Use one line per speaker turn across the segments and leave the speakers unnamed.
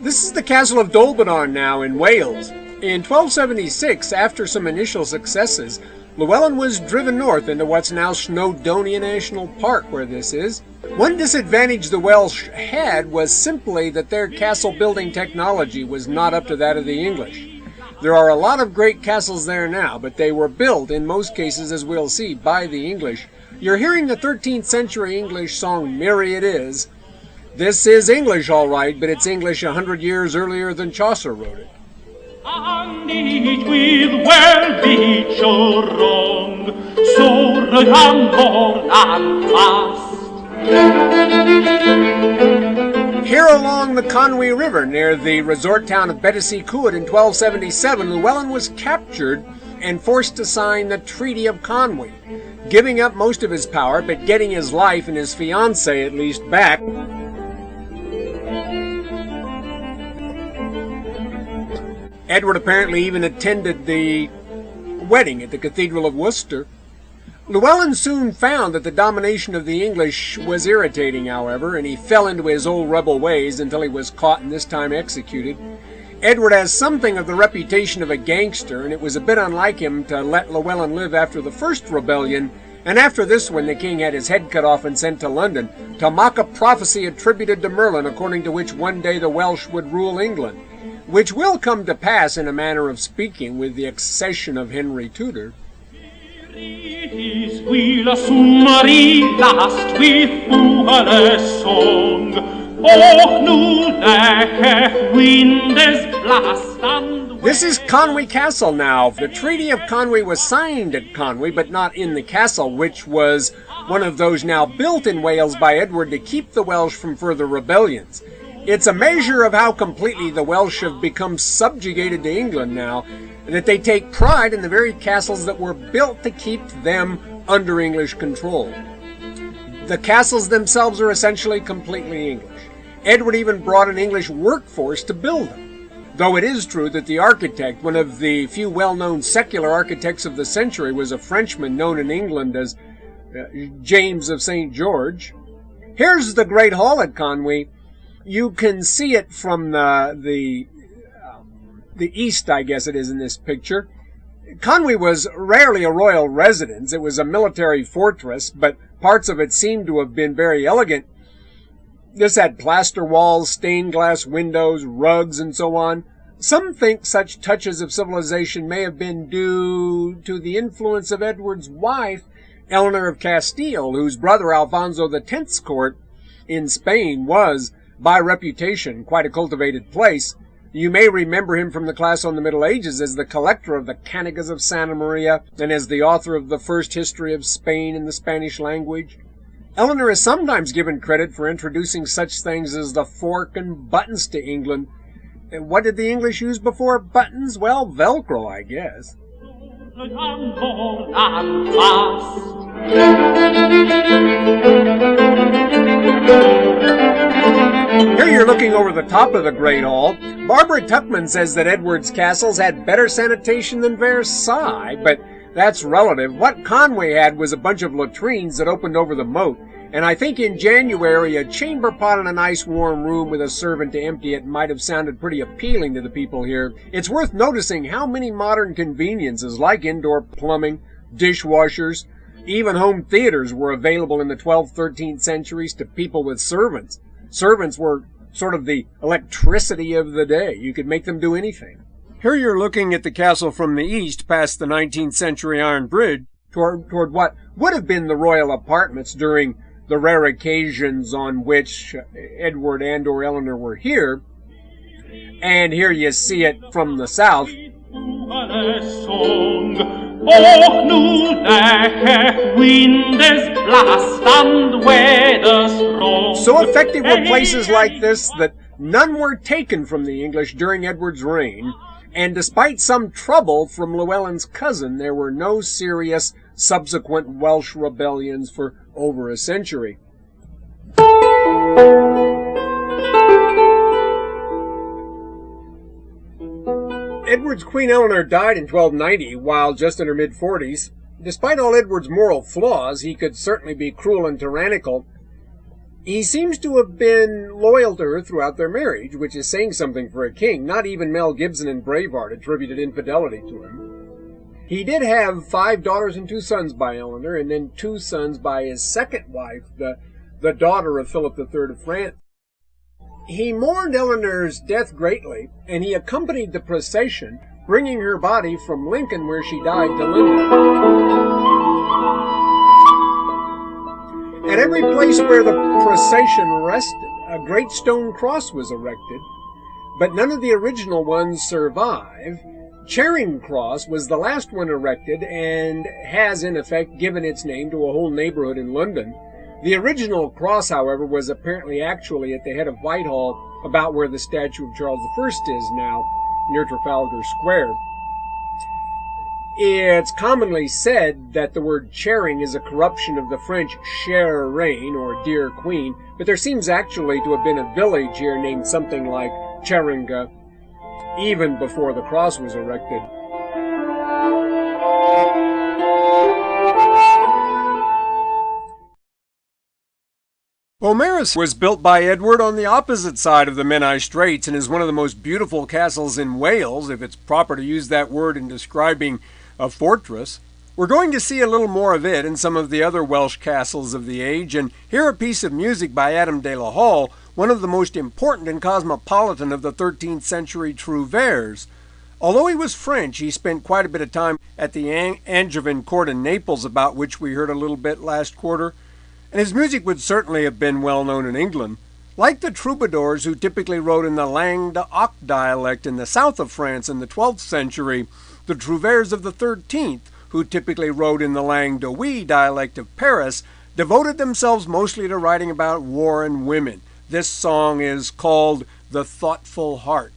This is the castle of Dolbenarn now in Wales. In 1276, after some initial successes, Llewellyn was driven north into what's now Snowdonia National Park, where this is. One disadvantage the Welsh had was simply that their castle building technology was not up to that of the English. There are a lot of great castles there now, but they were built, in most cases as we'll see, by the English. You're hearing the 13th century English song Merry It Is. This is English all right, but it's English 100 years earlier than Chaucer wrote it.
And each with well beach or wrong, so and more and fast.
Here along the Conwy River, near the resort town of Betws y Cwd in 1277, Llewellyn was captured and forced to sign the Treaty of Conwy, giving up most of his power, but getting his life and his fiancée at least back. Edward apparently even attended the wedding at the Cathedral of Worcester. Llewellyn soon found that the domination of the English was irritating, however, and he fell into his old rebel ways until he was caught and this time executed. Edward has something of the reputation of a gangster, and it was a bit unlike him to let Llewellyn live after the first rebellion, and after this one the king had his head cut off and sent to London to mock a prophecy attributed to Merlin, according to which one day the Welsh would rule England, which will come to pass in a manner of speaking with the accession of Henry Tudor.
We'll soon marry last with Uala song. Oh, nu wind is blast and
This is Conwy Castle now. The Treaty of Conwy was signed at Conwy, but not in the castle, which was one of those now built in Wales by Edward to keep the Welsh from further rebellions. It's a measure of how completely the Welsh have become subjugated to England now, and that they take pride in the very castles that were built to keep them under English control. The castles themselves are essentially completely English. Edward even brought an English workforce to build them. Though it is true that the architect, one of the few well-known secular architects of the century, was a Frenchman known in England as James of St. George. Here's the Great Hall at Conwy. You can see it from the east, I guess it is, in this picture. Conwy was rarely a royal residence. It was a military fortress, but parts of it seem to have been very elegant. This had plaster walls, stained glass windows, rugs, and so on. Some think such touches of civilization may have been due to the influence of Edward's wife, Eleanor of Castile, whose brother Alfonso X's court in Spain was, by reputation, quite a cultivated place. You may remember him from the class on the Middle Ages as the collector of the Canigas of Santa Maria and as the author of the first history of Spain in the Spanish language. Eleanor is sometimes given credit for introducing such things as the fork and buttons to England. And what did the English use before buttons? Well, Velcro, I guess. Here you're looking over the top of the Great Hall. Barbara Tuckman says that Edward's castles had better sanitation than Versailles, but that's relative. What Conwy had was a bunch of latrines that opened over the moat, and I think in January a chamber pot in a nice warm room with a servant to empty it might have sounded pretty appealing to the people here. It's worth noticing how many modern conveniences like indoor plumbing, dishwashers, even home theaters were available in the 12th, 13th centuries to people with servants. Servants were sort of the electricity of the day. You could make them do anything. Here you're looking at the castle from the east past the 19th century iron bridge toward what would have been the royal apartments during the rare occasions on which Edward and or Eleanor were here. And here you see it from the south. So effective were places like this that none were taken from the English during Edward's reign, and despite some trouble from Llewellyn's cousin, there were no serious subsequent Welsh rebellions for over a century. Edward's Queen Eleanor died in 1290 while just in her mid-40s. Despite all Edward's moral flaws, he could certainly be cruel and tyrannical. He seems to have been loyal to her throughout their marriage, which is saying something for a king. Not even Mel Gibson in Braveheart attributed infidelity to him. He did have 5 daughters and 2 sons by Eleanor, and then 2 sons by his second wife, the daughter of Philip III of France. He mourned Eleanor's death greatly, and he accompanied the procession, bringing her body from Lincoln, where she died, to London. At every place where the procession rested, a great stone cross was erected, but none of the original ones survive. Charing Cross was the last one erected and has, in effect, given its name to a whole neighborhood in London. The original cross, however, was apparently actually at the head of Whitehall, about where the statue of Charles I is now, near Trafalgar Square. It's commonly said that the word Charing is a corruption of the French Chère Reine, or Dear Queen, but there seems actually to have been a village here named something like Charinga, even before the cross was erected. Beaumaris was built by Edward on the opposite side of the Menai Straits and is one of the most beautiful castles in Wales, if it's proper to use that word in describing a fortress. We're going to see a little more of it and some of the other Welsh castles of the age, and hear a piece of music by Adam de la Hall, one of the most important and cosmopolitan of the 13th century trouvères. Although he was French, he spent quite a bit of time at the Angevin court in Naples, about which we heard a little bit last quarter, and his music would certainly have been well known in England. Like the troubadours who typically wrote in the langue d'oc dialect in the south of France in the 12th century, the trouvères of the 13th, who typically wrote in the langue d'oui dialect of Paris, devoted themselves mostly to writing about war and women. This song is called The Thoughtful Heart.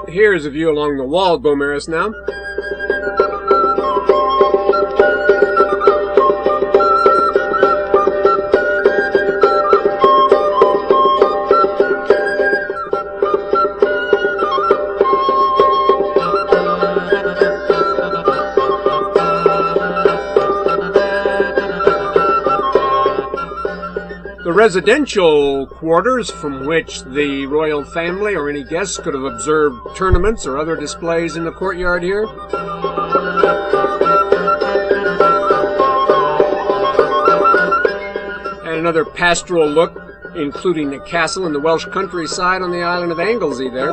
Here's a view along the wall of Beaumaris now. The residential quarters from which the royal family or any guests could have observed tournaments or other displays in the courtyard here. And another pastoral look, including the castle and the Welsh countryside on the island of Anglesey there.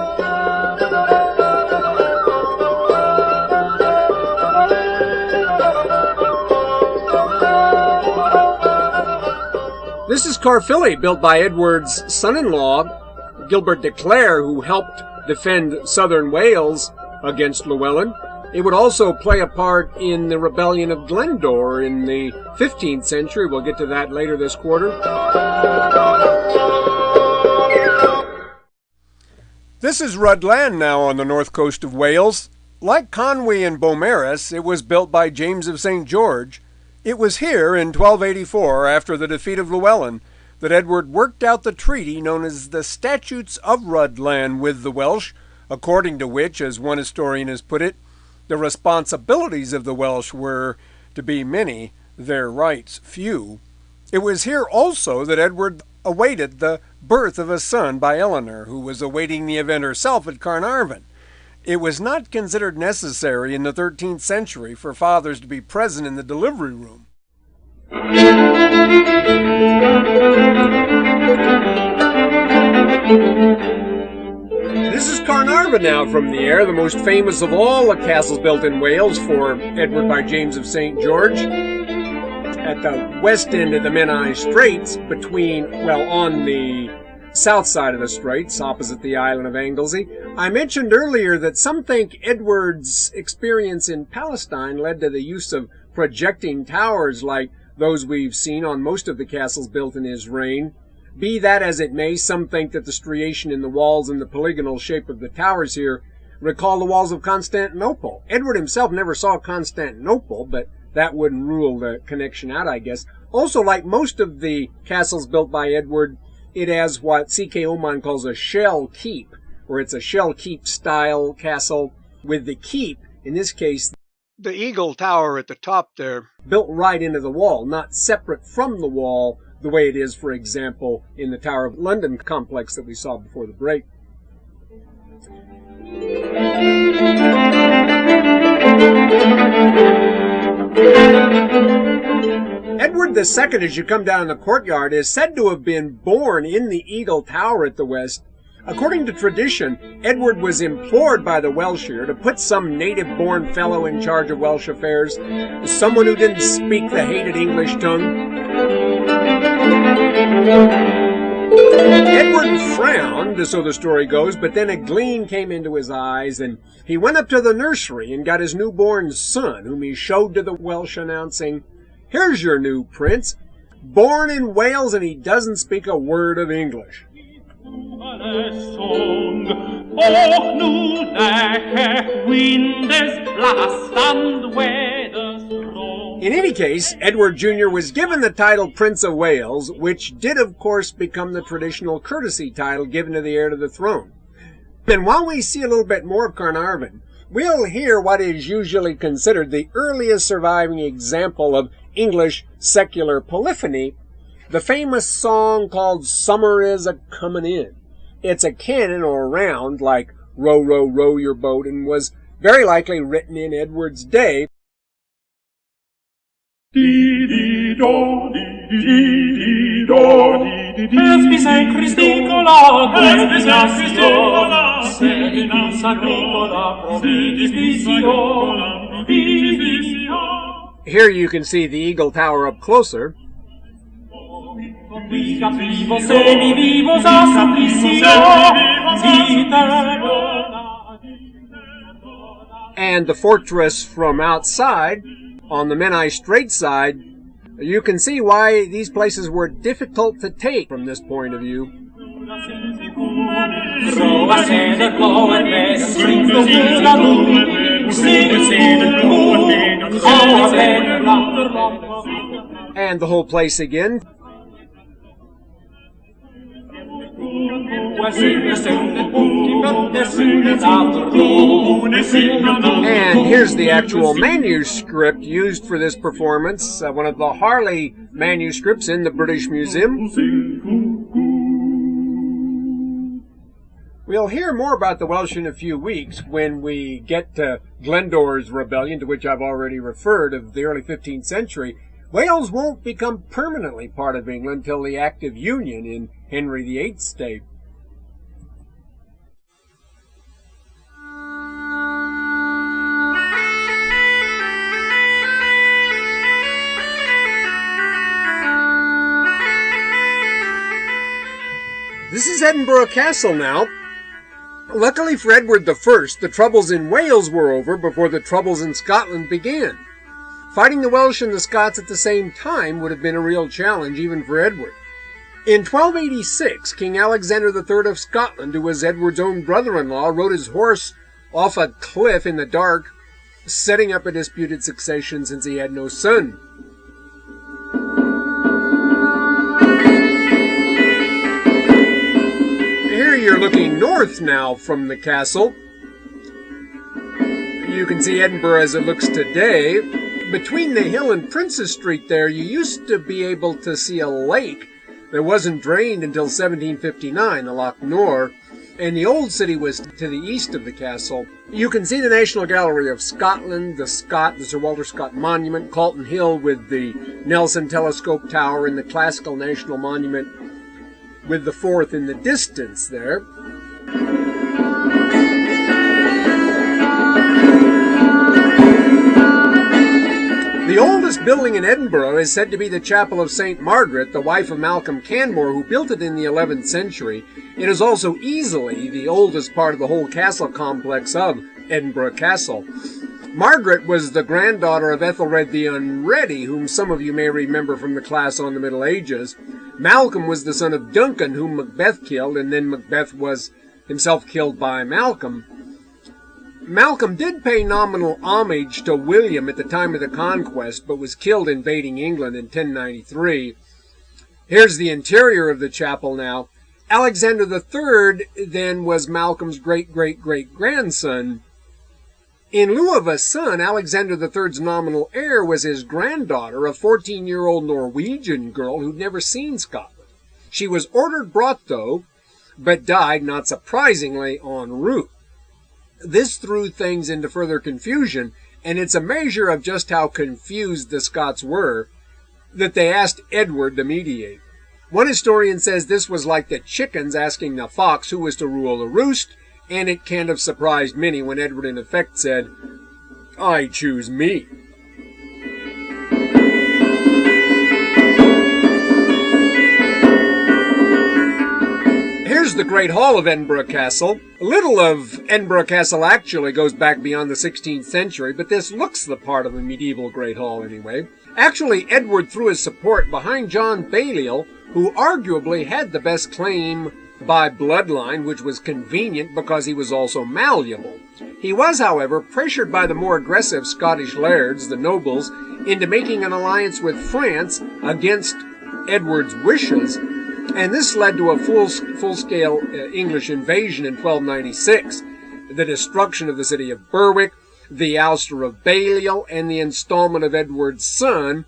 This is Caerphilly, built by Edward's son-in-law, Gilbert de Clare, who helped defend southern Wales against Llewellyn. It would also play a part in the rebellion of Glendour in the 15th century. We'll get to that later this quarter. This is Rhuddlan now on the north coast of Wales. Like Conwy and Beaumaris, it was built by James of St. George. It was here in 1284, after the defeat of Llewellyn, that Edward worked out the treaty known as the Statutes of Rhuddlan with the Welsh, according to which, as one historian has put it, the responsibilities of the Welsh were to be many, their rights few. It was here also that Edward awaited the birth of a son by Eleanor, who was awaiting the event herself at Carnarvon. It was not considered necessary in the 13th century for fathers to be present in the delivery room. This is Carnarvon now from the air, the most famous of all the castles built in Wales for Edward by James of St. George. At the west end of the Menai Straits, on the south side of the Straits, opposite the island of Anglesey. I mentioned earlier that some think Edward's experience in Palestine led to the use of projecting towers like those we've seen on most of the castles built in his reign. Be that as it may, some think that the striation in the walls and the polygonal shape of the towers here recall the walls of Constantinople. Edward himself never saw Constantinople, but that wouldn't rule the connection out, I guess. Also, like most of the castles built by Edward, it has what C.K. Oman calls a shell keep, or it's a shell keep style castle with the keep, in this case,
the Eagle Tower at the top there,
built right into the wall, not separate from the wall the way it is, for example, in the Tower of London complex that we saw before the break. Edward II, as you come down the courtyard, is said to have been born in the Eagle Tower at the west. According to tradition, Edward was implored by the Welshir to put some native-born fellow in charge of Welsh affairs, someone who didn't speak the hated English tongue. Edward frowned, so the story goes, but then a gleam came into his eyes, and he went up to the nursery and got his newborn son, whom he showed to the Welsh, announcing, "Here's your new prince, born in Wales, and he doesn't speak a word of English." In any case, Edward Jr. was given the title Prince of Wales, which did of course become the traditional courtesy title given to the heir to the throne. And while we see a little bit more of Carnarvon, we'll hear what is usually considered the earliest surviving example of English secular polyphony, the famous song called "Summer is a-Comin' In." It's a canon or round like "Row, row, row your boat," and was very likely written in Edward's day.
Dee-dee-do, dee-dee-do, dee-dee-do. Es Saint Christicola, es Saint Christicola, sed in Agricola, provivisio.
Here you can see the Eagle Tower up closer. And the fortress from outside, on the Menai Strait side, you can see why these places were difficult to take from this point of view. And the whole place again. And here's the actual manuscript used for this performance, one of the Harley manuscripts in the British Museum. We'll hear more about the Welsh in a few weeks when we get to Glendore's rebellion, to which I've already referred, of the early 15th century. Wales won't become permanently part of England till the Act of Union in Henry VIII's day. This is Edinburgh Castle now. Luckily for Edward I, the troubles in Wales were over before the troubles in Scotland began. Fighting the Welsh and the Scots at the same time would have been a real challenge even for Edward. In 1286, King Alexander III of Scotland, who was Edward's own brother-in-law, rode his horse off a cliff in the dark, setting up a disputed succession since he had no son. Here you're looking north now from the castle. You can see Edinburgh as it looks today. Between the hill and Princes Street there, you used to be able to see a lake that wasn't drained until 1759, the Loch Nor, and the old city was to the east of the castle. You can see the National Gallery of Scotland, the Sir Walter Scott Monument, Calton Hill with the Nelson Telescope Tower, and the Classical National Monument with the Forth in the distance there. The oldest building in Edinburgh is said to be the Chapel of St. Margaret, the wife of Malcolm Canmore, who built it in the 11th century. It is also easily the oldest part of the whole castle complex of Edinburgh Castle. Margaret was the granddaughter of Ethelred the Unready, whom some of you may remember from the class on the Middle Ages. Malcolm was the son of Duncan, whom Macbeth killed, and then Macbeth was himself killed by Malcolm. Malcolm did pay nominal homage to William at the time of the conquest, but was killed invading England in 1093. Here's the interior of the chapel now. Alexander III then was Malcolm's great-great-great-grandson. In lieu of a son, Alexander III's nominal heir was his granddaughter, a 14-year-old Norwegian girl who'd never seen Scotland. She was ordered brought, though, but died, not surprisingly, en route. This threw things into further confusion, and it's a measure of just how confused the Scots were that they asked Edward to mediate. One historian says this was like the chickens asking the fox who was to rule the roost, and it can't have surprised many when Edward in effect said, "I choose me." Here's the Great Hall of Edinburgh Castle. Little of Edinburgh Castle actually goes back beyond the 16th century, but this looks the part of a medieval Great Hall anyway. Actually, Edward threw his support behind John Balliol, who arguably had the best claim by bloodline, which was convenient because he was also malleable. He was, however, pressured by the more aggressive Scottish lairds, the nobles, into making an alliance with France against Edward's wishes, and this led to a full-scale English invasion in 1296, the destruction of the city of Berwick, the ouster of Balliol, and the installment of Edward's son,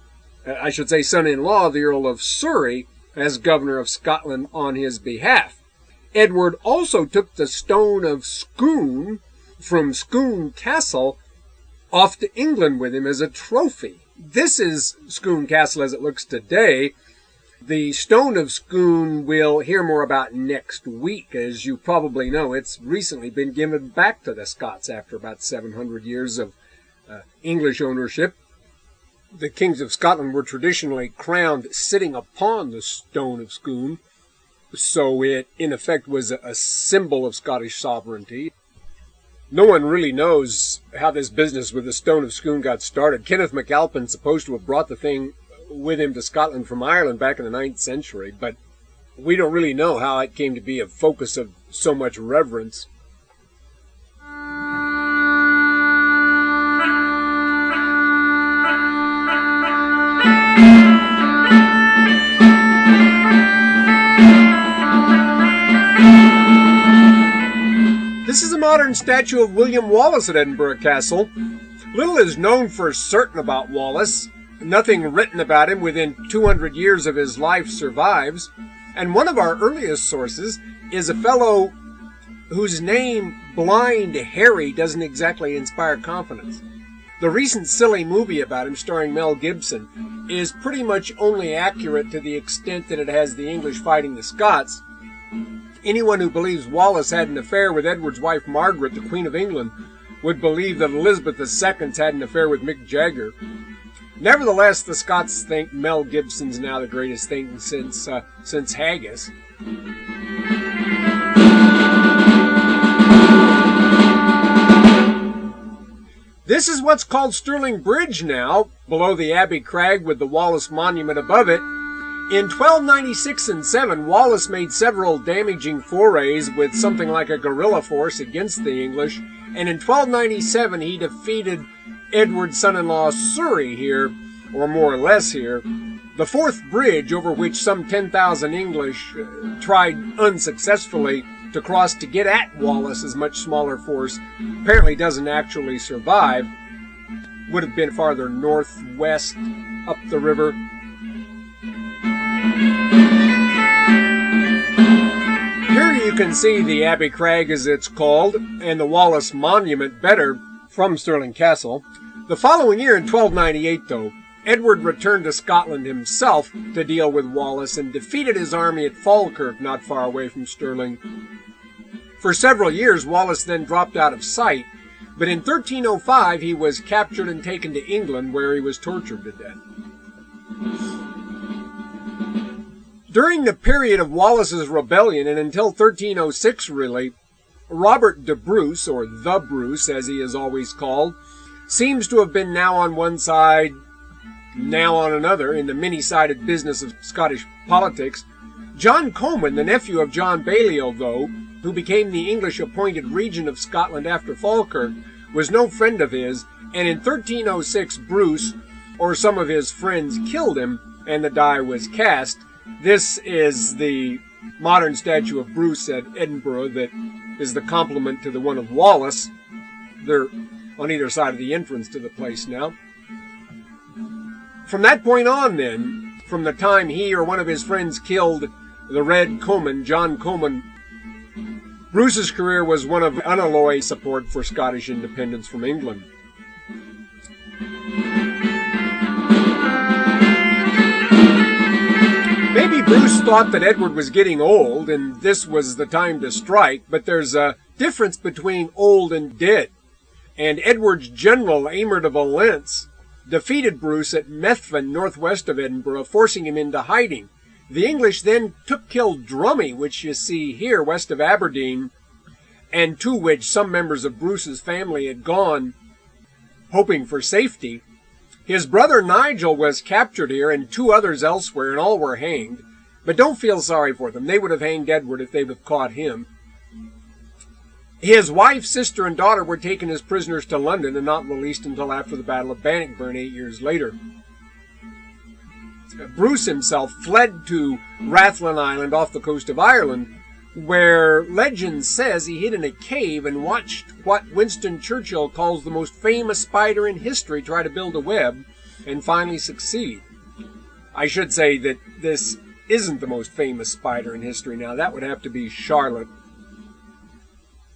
son-in-law, the Earl of Surrey, as governor of Scotland on his behalf. Edward also took the stone of Scone from Scone Castle off to England with him as a trophy. This is Scone Castle as it looks today. The stone of Scone we'll hear more about next week. As you probably know, it's recently been given back to the Scots after about 700 years of English ownership. The kings of Scotland were traditionally crowned sitting upon the stone of Scone, so it, in effect, was a symbol of Scottish sovereignty. No one really knows how this business with the stone of Scone got started. Kenneth MacAlpin's supposed to have brought the thing with him to Scotland from Ireland back in the 9th century, but we don't really know how it came to be a focus of so much reverence. This is a modern statue of William Wallace at Edinburgh Castle. Little is known for certain about Wallace. Nothing written about him within 200 years of his life survives, and one of our earliest sources is a fellow whose name, Blind Harry, doesn't exactly inspire confidence. The recent silly movie about him, starring Mel Gibson, is pretty much only accurate to the extent that it has the English fighting the Scots. Anyone who believes Wallace had an affair with Edward's wife Margaret, the Queen of England, would believe that Elizabeth II's had an affair with Mick Jagger. Nevertheless, the Scots think Mel Gibson's now the greatest thing since Haggis. This is what's called Stirling Bridge now, below the Abbey Crag with the Wallace Monument above it. In 1296 and 7, Wallace made several damaging forays with something like a guerrilla force against the English, and in 1297 he defeated Edward's son-in-law Surrey here, or more or less here. The fourth bridge, over which some 10,000 English tried unsuccessfully to cross to get at Wallace's much smaller force, apparently doesn't actually survive. Would have been farther northwest up the river. Here you can see the Abbey Crag, as it's called, and the Wallace Monument better from Stirling Castle. The following year, in 1298, though, Edward returned to Scotland himself to deal with Wallace and defeated his army at Falkirk, not far away from Stirling. For several years, Wallace then dropped out of sight, but in 1305 he was captured and taken to England, where he was tortured to death. During the period of Wallace's rebellion, and until 1306 really, Robert de Bruce, or the Bruce as he is always called, seems to have been now on one side, now on another, in the many-sided business of Scottish politics. John Comyn, the nephew of John Balliol, though, who became the English-appointed regent of Scotland after Falkirk, was no friend of his, and in 1306 Bruce, or some of his friends, killed him, and the die was cast. This is the modern statue of Bruce at Edinburgh that is the complement to the one of Wallace. They're on either side of the entrance to the place now. From that point on then, from the time he or one of his friends killed the Red Comyn, John Comyn, Bruce's career was one of unalloyed support for Scottish independence from England. Maybe Bruce thought that Edward was getting old and this was the time to strike, but there's a difference between old and dead. And Edward's general, Aymer de Valence, defeated Bruce at Methven, northwest of Edinburgh, forcing him into hiding. The English then killed Drummy, which you see here west of Aberdeen, and to which some members of Bruce's family had gone, hoping for safety. His brother Nigel was captured here and 2 others elsewhere, and all were hanged. But don't feel sorry for them. They would have hanged Edward if they would have caught him. His wife, sister, and daughter were taken as prisoners to London and not released until after the Battle of Bannockburn 8 years later. Bruce himself fled to Rathlin Island off the coast of Ireland, where legend says he hid in a cave and watched what Winston Churchill calls the most famous spider in history try to build a web and finally succeed. I should say that this isn't the most famous spider in history now. That would have to be Charlotte.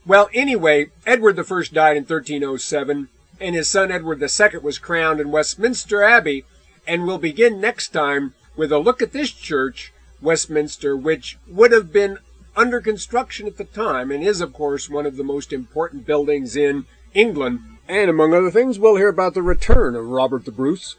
Well, anyway, Edward I died in 1307, and his son Edward II was crowned in Westminster Abbey, and we'll begin next time with a look at this church, Westminster, which would have been under construction at the time and is, of course, one of the most important buildings in England. And among other things, we'll hear about the return of Robert the Bruce.